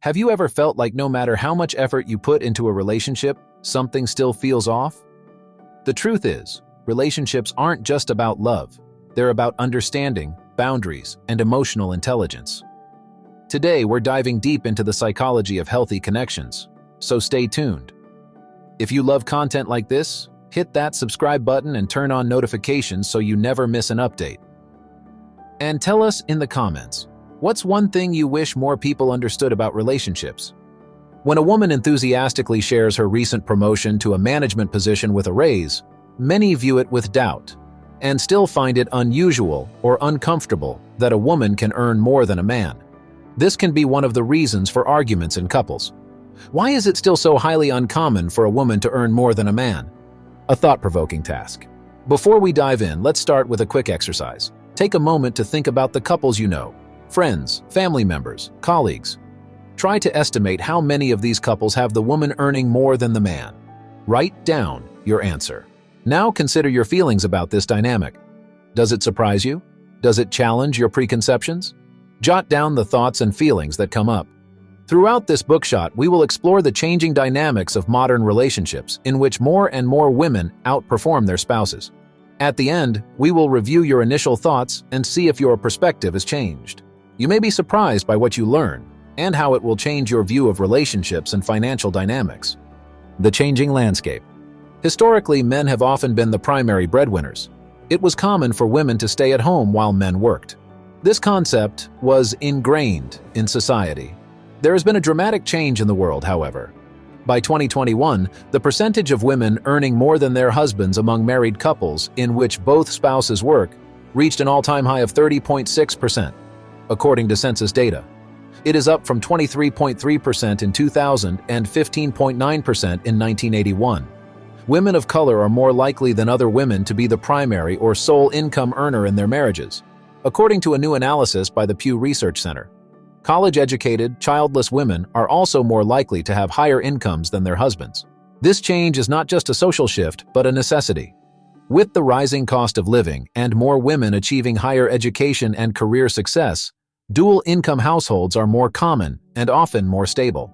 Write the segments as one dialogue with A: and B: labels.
A: Have you ever felt like no matter how much effort you put into a relationship, something still feels off? The truth is, relationships aren't just about love. They're about understanding, boundaries, and emotional intelligence. Today, we're diving deep into the psychology of healthy connections, so stay tuned. If you love content like this, hit that subscribe button and turn on notifications so you never miss an update. And tell us in the comments, what's one thing you wish more people understood about relationships? When a woman enthusiastically shares her recent promotion to a management position with a raise, many view it with doubt and still find it unusual or uncomfortable that a woman can earn more than a man. This can be one of the reasons for arguments in couples. Why is it still so highly uncommon for a woman to earn more than a man? A thought-provoking task. Before we dive in, let's start with a quick exercise. Take a moment to think about the couples you know. Friends, family members, colleagues. Try to estimate how many of these couples have the woman earning more than the man. Write down your answer. Now consider your feelings about this dynamic. Does it surprise you? Does it challenge your preconceptions? Jot down the thoughts and feelings that come up. Throughout this bookshot, we will explore the changing dynamics of modern relationships in which more and more women outperform their spouses. At the end, we will review your initial thoughts and see if your perspective has changed. You may be surprised by what you learn and how it will change your view of relationships and financial dynamics. The changing landscape. Historically, men have often been the primary breadwinners. It was common for women to stay at home while men worked. This concept was ingrained in society. There has been a dramatic change in the world, however. By 2021, the percentage of women earning more than their husbands among married couples in which both spouses work reached an all-time high of 30.6%. According to census data. It is up from 23.3% in 2000 and 15.9% in 1981. Women of color are more likely than other women to be the primary or sole income earner in their marriages, according to a new analysis by the Pew Research Center. College-educated, childless women are also more likely to have higher incomes than their husbands. This change is not just a social shift, but a necessity. With the rising cost of living and more women achieving higher education and career success, dual-income households are more common and often more stable.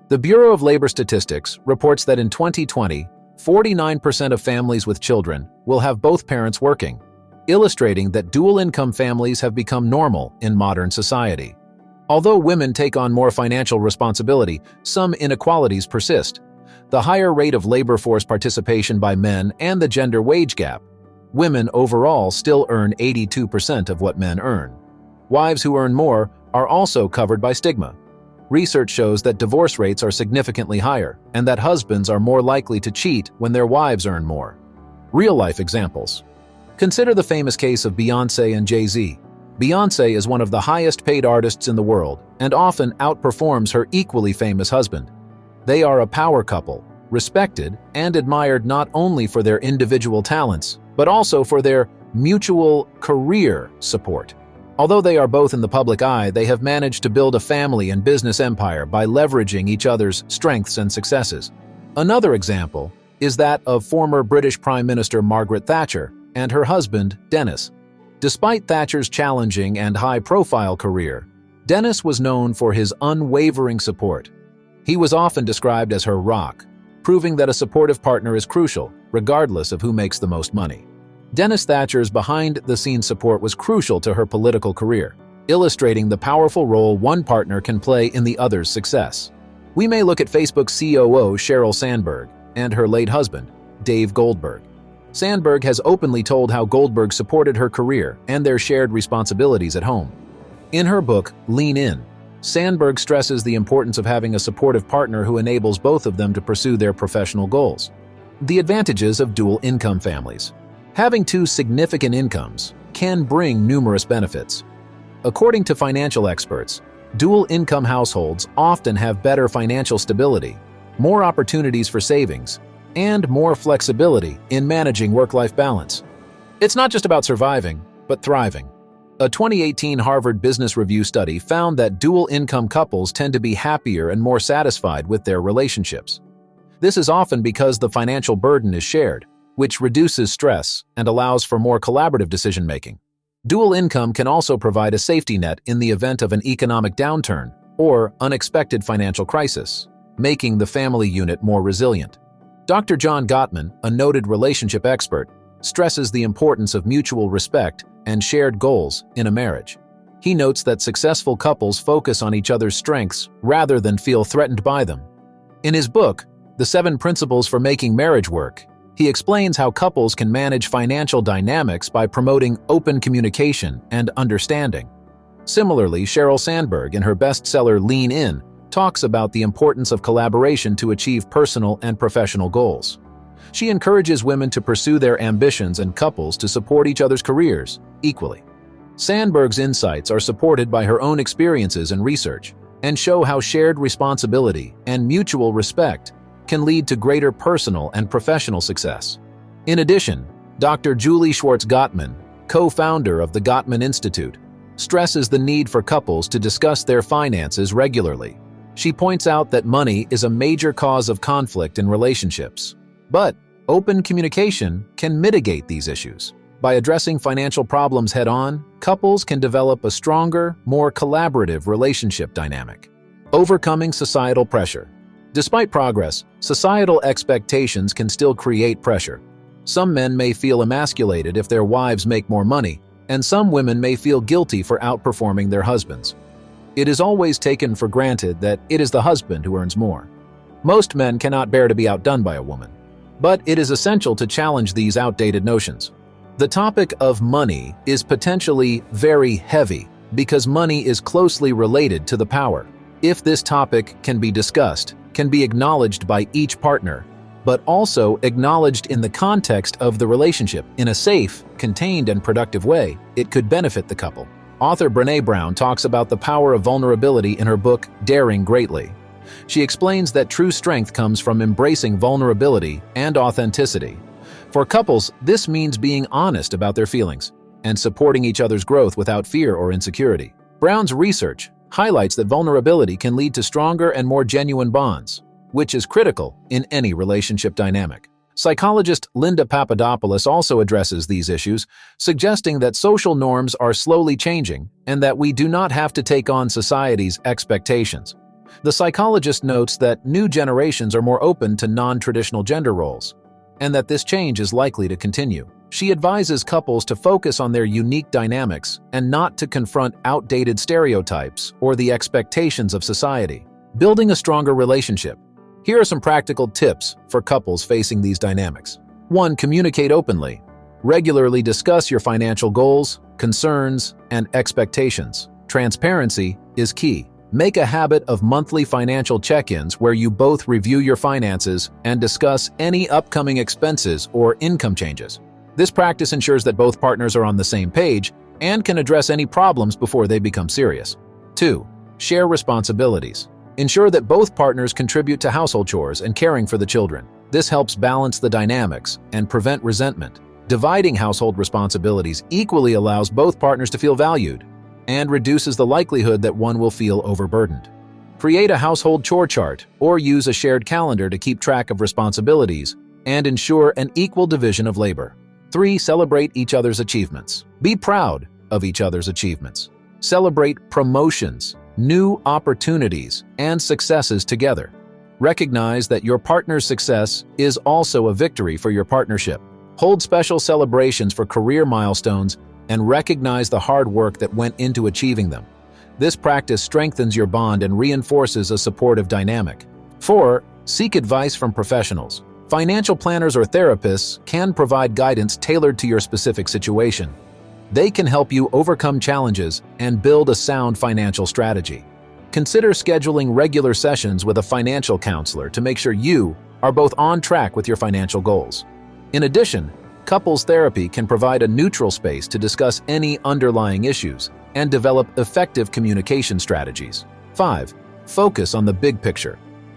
A: The Bureau of Labor Statistics reports that in 2020, 49% of families with children will have both parents working, illustrating that dual-income families have become normal in modern society. Although women take on more financial responsibility, some inequalities persist. The higher rate of labor force participation by men and the gender wage gap. Women overall still earn 82% of what men earn. Wives who earn more are also covered by stigma. Research shows that divorce rates are significantly higher and that husbands are more likely to cheat when their wives earn more. Real-life examples. Consider the famous case of Beyoncé and Jay-Z. Beyoncé is one of the highest-paid artists in the world and often outperforms her equally famous husband. They are a power couple, respected and admired not only for their individual talents, but also for their mutual career support. Although they are both in the public eye, they have managed to build a family and business empire by leveraging each other's strengths and successes. Another example is that of former British Prime Minister Margaret Thatcher and her husband, Dennis. Despite Thatcher's challenging and high-profile career, Dennis was known for his unwavering support. He was often described as her rock, proving that a supportive partner is crucial, regardless of who makes the most money. Dennis Thatcher's behind-the-scenes support was crucial to her political career, illustrating the powerful role one partner can play in the other's success. We may look at Facebook's COO Sheryl Sandberg and her late husband, Dave Goldberg. Sandberg has openly told how Goldberg supported her career and their shared responsibilities at home. In her book, Lean In, Sandberg stresses the importance of having a supportive partner who enables both of them to pursue their professional goals. The advantages of dual-income families. Having two significant incomes can bring numerous benefits. According to financial experts, dual-income households often have better financial stability, more opportunities for savings, and more flexibility in managing work-life balance. It's not just about surviving, but thriving. A 2018 Harvard Business Review study found that dual-income couples tend to be happier and more satisfied with their relationships. This is often because the financial burden is shared, which reduces stress and allows for more collaborative decision-making. Dual income can also provide a safety net in the event of an economic downturn, or unexpected financial crisis, making the family unit more resilient. Dr. John Gottman, a noted relationship expert, stresses the importance of mutual respect and shared goals in a marriage. He notes that successful couples focus on each other's strengths rather than feel threatened by them. In his book, The 7 Principles for Making Marriage Work, he explains how couples can manage financial dynamics by promoting open communication and understanding. Similarly, Sheryl Sandberg, in her bestseller Lean In, talks about the importance of collaboration to achieve personal and professional goals. She encourages women to pursue their ambitions and couples to support each other's careers equally. Sandberg's insights are supported by her own experiences and research, and show how shared responsibility and mutual respect can lead to greater personal and professional success. In addition, Dr. Julie Schwartz Gottman, co-founder of the Gottman Institute, stresses the need for couples to discuss their finances regularly. She points out that money is a major cause of conflict in relationships, but open communication can mitigate these issues. By addressing financial problems head-on, couples can develop a stronger, more collaborative relationship dynamic. Overcoming societal pressure. Despite progress, societal expectations can still create pressure. Some men may feel emasculated if their wives make more money, and some women may feel guilty for outperforming their husbands. It is always taken for granted that it is the husband who earns more. Most men cannot bear to be outdone by a woman, but it is essential to challenge these outdated notions. The topic of money is potentially very heavy because money is closely related to the power. If this topic can be discussed, can be acknowledged by each partner, but also acknowledged in the context of the relationship in a safe, contained, and productive way, it could benefit the couple. Author Brené Brown talks about the power of vulnerability in her book, Daring Greatly. She explains that true strength comes from embracing vulnerability and authenticity. For couples, this means being honest about their feelings and supporting each other's growth without fear or insecurity. Brown's research highlights that vulnerability can lead to stronger and more genuine bonds, which is critical in any relationship dynamic. Psychologist Linda Papadopoulos also addresses these issues, suggesting that social norms are slowly changing and that we do not have to take on society's expectations. The psychologist notes that new generations are more open to non-traditional gender roles, and that this change is likely to continue. She advises couples to focus on their unique dynamics and not to confront outdated stereotypes or the expectations of society. Building a stronger relationship. Here are some practical tips for couples facing these dynamics. 1. Communicate openly. Regularly discuss your financial goals, concerns, and expectations. Transparency is key. Make a habit of monthly financial check-ins where you both review your finances and discuss any upcoming expenses or income changes. This practice ensures that both partners are on the same page and can address any problems before they become serious. 2. Share responsibilities. Ensure that both partners contribute to household chores and caring for the children. This helps balance the dynamics and prevent resentment. Dividing household responsibilities equally allows both partners to feel valued and reduces the likelihood that one will feel overburdened. Create a household chore chart or use a shared calendar to keep track of responsibilities and ensure an equal division of labor. 3. Celebrate each other's achievements. Be proud of each other's achievements. Celebrate promotions, new opportunities, and successes together. Recognize that your partner's success is also a victory for your partnership. Hold special celebrations for career milestones and recognize the hard work that went into achieving them. This practice strengthens your bond and reinforces a supportive dynamic. 4. Seek advice from professionals. Financial planners or therapists can provide guidance tailored to your specific situation. They can help you overcome challenges and build a sound financial strategy. Consider scheduling regular sessions with a financial counselor to make sure you are both on track with your financial goals. In addition, couples therapy can provide a neutral space to discuss any underlying issues and develop effective communication strategies. 5. Focus on the big picture.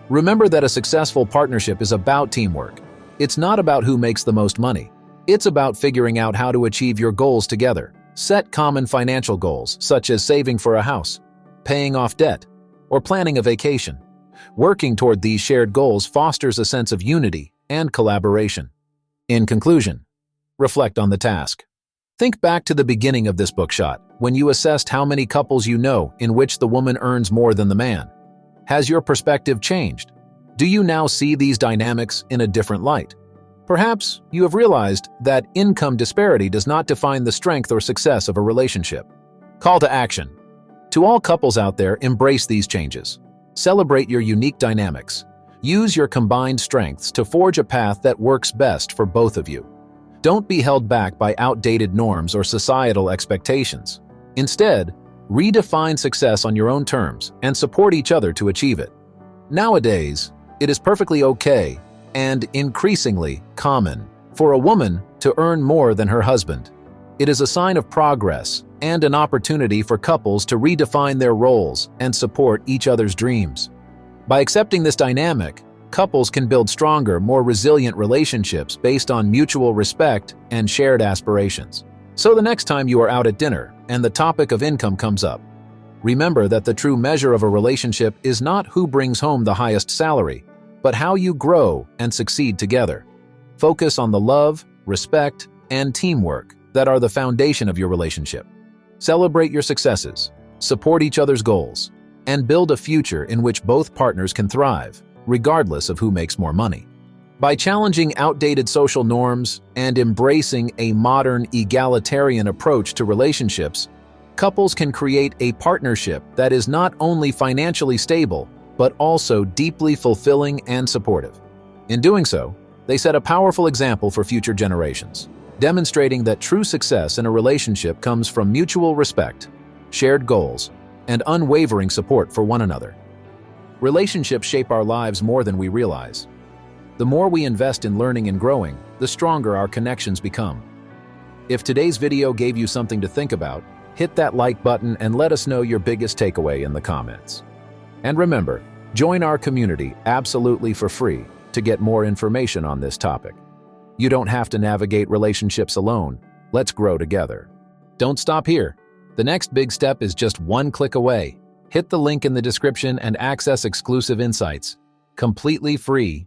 A: Remember that a successful partnership is about teamwork. It's not about who makes the most money. It's about figuring out how to achieve your goals together. Set common financial goals, such as saving for a house, paying off debt, or planning a vacation. Working toward these shared goals fosters a sense of unity and collaboration. In conclusion, reflect on the task. Think back to the beginning of this bookshot, when you assessed how many couples you know in which the woman earns more than the man. Has your perspective changed? Do you now see these dynamics in a different light? Perhaps you have realized that income disparity does not define the strength or success of a relationship. Call to action. To all couples out there, embrace these changes. Celebrate your unique dynamics. Use your combined strengths to forge a path that works best for both of you. Don't be held back by outdated norms or societal expectations. Instead, redefine success on your own terms and support each other to achieve it. Nowadays, it is perfectly okay and increasingly common for a woman to earn more than her husband. It is a sign of progress and an opportunity for couples to redefine their roles and support each other's dreams. By accepting this dynamic, couples can build stronger, more resilient relationships based on mutual respect and shared aspirations. So the next time you are out at dinner and the topic of income comes up, remember that the true measure of a relationship is not who brings home the highest salary, but how you grow and succeed together. Focus on the love, respect, and teamwork that are the foundation of your relationship. Celebrate your successes, support each other's goals, and build a future in which both partners can thrive, regardless of who makes more money. By challenging outdated social norms and embracing a modern, egalitarian approach to relationships, couples can create a partnership that is not only financially stable, but also deeply fulfilling and supportive. In doing so, they set a powerful example for future generations, demonstrating that true success in a relationship comes from mutual respect, shared goals, and unwavering support for one another. Relationships shape our lives more than we realize. The more we invest in learning and growing, the stronger our connections become. If today's video gave you something to think about, hit that like button and let us know your biggest takeaway in the comments. And remember, join our community absolutely for free to get more information on this topic. You don't have to navigate relationships alone. Let's grow together. Don't stop here. The next big step is just one click away. Hit the link in the description and access exclusive insights, completely free,